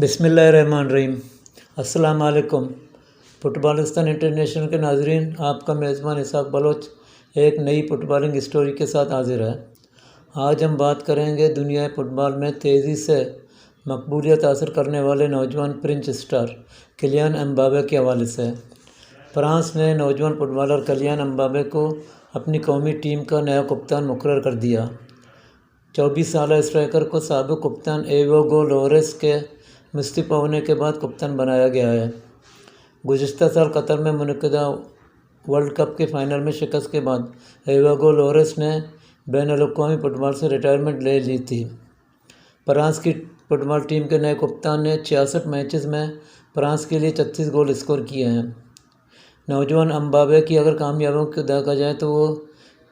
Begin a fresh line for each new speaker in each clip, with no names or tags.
بسم اللہ الرحمن الرحیم۔ السلام علیکم۔ فٹ بالستان انٹرنیشنل کے ناظرین، آپ کا میزبان اسحاق بلوچ ایک نئی فٹ بالنگ اسٹوری کے ساتھ حاضر ہے۔ آج ہم بات کریں گے دنیا فٹ بال میں تیزی سے مقبولیت حاصل کرنے والے نوجوان فرنچ اسٹار کیلین امباپے کے حوالے سے۔ فرانس نے نوجوان فٹ بالر کیلین امباپے کو اپنی قومی ٹیم کا نیا کپتان مقرر کر دیا۔ 24 سالہ اسٹرائکر کو سابق کپتان ایوگو لوریس کے مستعفی ہونے کے بعد کپتان بنایا گیا ہے۔ گزشتہ سال قطر میں منعقدہ ورلڈ کپ کے فائنل میں شکست کے بعد ایوگو لوریس نے بین الاقوامی فٹ بال سے ریٹائرمنٹ لے لی تھی۔ فرانس کی فٹ بال ٹیم کے نئے کپتان نے 66 میچز میں فرانس کے لیے 36 گول اسکور کیے ہیں۔ نوجوان امباپے کی اگر کامیابیوں کو دیکھا جائے تو وہ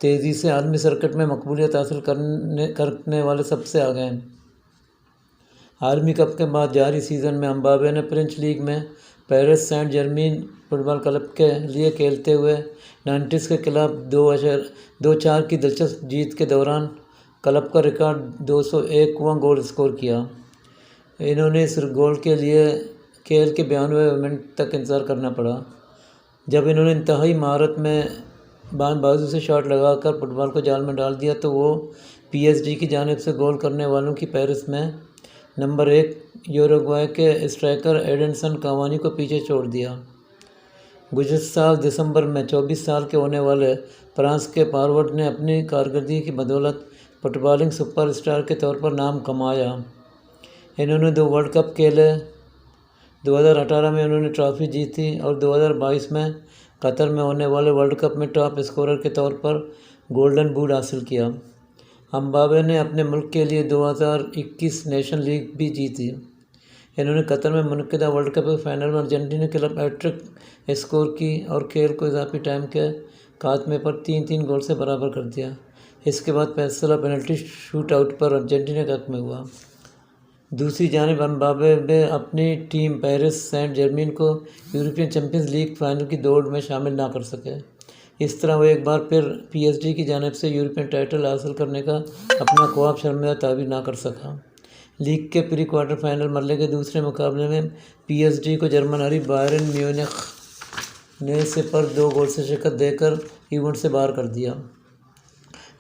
تیزی سے عالمی سرکٹ میں مقبولیت حاصل کرنے والے سب سے آگے ہیں۔ عالمی کپ کے بعد جاری سیزن میں امباپے نے فرنچ لیگ میں پیرس سینٹ جرمین فٹ بال کلب کے لیے کھیلتے ہوئے نانٹس کے خلاف 2-4 کی دلچسپ جیت کے دوران کلب کا ریکارڈ 201واں گول اسکور کیا۔ انہوں نے اس گول کے لیے کھیل کے 92 منٹ تک انتظار کرنا پڑا، جب انہوں نے انتہائی مہارت میں بائیں بازو سے شاٹ لگا کر فٹ بال کو جال میں ڈال دیا تو وہ پی ایس جی کی جانب سے گول کرنے والوں کی فہرست میں نمبر 1 یوروگوئے کے اسٹرائکر ایڈنسن کاوانی کو پیچھے چھوڑ دیا۔ گزشتہ سال دسمبر میں 24 سال کے ہونے والے فرانس کے فارورڈ نے اپنی کارکردگی کی بدولت فٹ بالنگ سپر اسٹار کے طور پر نام کمایا۔ انہوں نے 2 ورلڈ کپ کھیلے۔ 2018 میں انہوں نے ٹرافی جیتی اور 2022 میں قطر میں ہونے والے ورلڈ کپ میں ٹاپ اسکورر کے طور پر گولڈن بوٹ حاصل کیا۔ امباپے نے اپنے ملک کے لیے 2021 نیشن لیگ بھی جیتی۔ انہوں نے قطر میں منعقدہ ورلڈ کپ کے فائنل میں ارجنٹینا کے خلاف ہیٹ-ٹرک اسکور کی اور کھیل کو اضافی ٹائم کے خاتمے پر 3-3 گول سے برابر کر دیا۔ اس کے بعد فیصلہ پینلٹی شوٹ آؤٹ پر ارجنٹینا کے حق میں ہوا۔ دوسری جانب امباپے اپنی ٹیم پیرس سینٹ جرمین کو یورپین چیمپئنز لیگ فائنل کی دوڑ میں شامل نہ کر سکے۔ اس طرح وہ ایک بار پھر پی ایس جی کی جانب سے یورپین ٹائٹل حاصل کرنے کا اپنا خواب شرمندہ تعبیر نہ کر سکا۔ لیگ کے پری کوارٹر فائنل مرحلے کے دوسرے مقابلے میں پی ایس جی کو جرمن حریف بائرن میونخ نے 0-2 گول سے شکست دے کر ایونٹ سے باہر کر دیا۔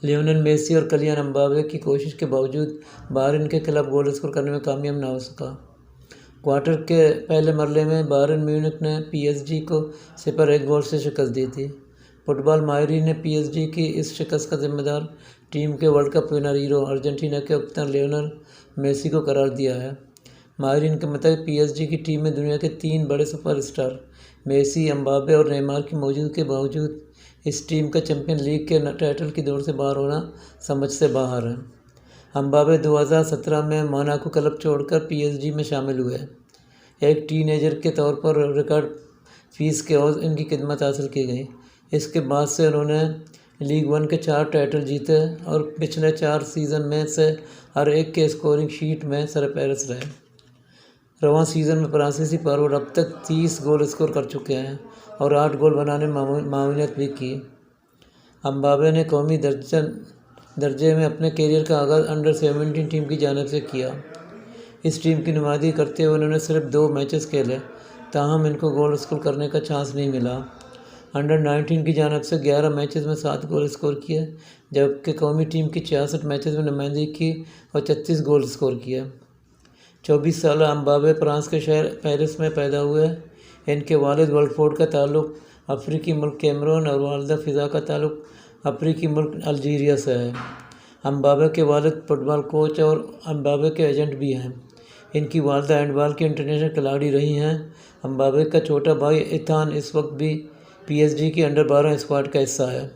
لیونل میسی اور کیلین امباپے کی کوشش کے باوجود بائرن کے خلاف گول اسکور کرنے میں کامیاب نہ ہو سکا۔ کوارٹر کے پہلے مرحلے میں بائرن میونخ نے پی ایس جی کو 0-1 گول سے شکست دی تھی۔ فٹ بال ماہرین نے پی ایس جی کی اس شکست کا ذمہ دار ٹیم کے world cup winner hero Argentina کے کپتان لیونل میسی کو قرار دیا ہے۔ ماہرین کے مطابق پی ایس جی کی ٹیم میں دنیا کے 3 بڑے سپر اسٹار میسی، امباپے اور نیمار کی موجودگی کے باوجود اس ٹیم کا چیمپئن لیگ کے ٹائٹل کی دوڑ سے باہر ہونا سمجھ سے باہر ہے۔ امباپے 2017 میں موناکو کلب چھوڑ کر پی ایس جی میں شامل ہوئے۔ ایک ٹین ایجر کے طور پر ریکارڈ فیس کے عوض ان کی خدمات حاصل کی گئی۔ اس کے بعد سے انہوں نے لیگ 1 کے 4 ٹائٹل جیتے اور پچھلے 4 سیزن میں سے ہر ایک کے اسکورنگ شیٹ میں سرفہرست رہے۔ رواں سیزن میں فرانسیسی فارورڈ اب تک 30 گول اسکور کر چکے ہیں اور 8 گول بنانے میں معاونت بھی کی۔ امباپے نے قومی درجے میں اپنے کیریئر کا آغاز انڈر 17 ٹیم کی جانب سے کیا۔ اس ٹیم کی نمائندگی کرتے ہوئے انہوں نے صرف 2 میچز کھیلے، تاہم ان کو گول اسکور کرنے کا چانس نہیں ملا۔ انڈر 19 کی جانب سے 11 میچز میں 7 گول اسکور کیے، جبکہ قومی ٹیم کی 66 میچز میں نمائندگی کی اور 36 گول اسکور کیے۔ 24 سالہ امباپے فرانس کے شہر پیرس میں پیدا ہوئے۔ ان کے والد ولفورڈ کا تعلق افریقی ملک کیمرون اور والدہ فضا کا تعلق افریقی ملک الجیریا سے ہے۔ امباپے کے والد فٹ بال کوچ اور امباپے کے ایجنٹ بھی ہیں۔ ان کی والدہ ہینڈ بال کی انٹرنیشنل کھلاڑی رہی ہیں۔ امباپے کا چھوٹا بھائی ایتھان اس وقت بھی پی ایس جی کی انڈر 12 اسکواڈ کا حصہ ہے۔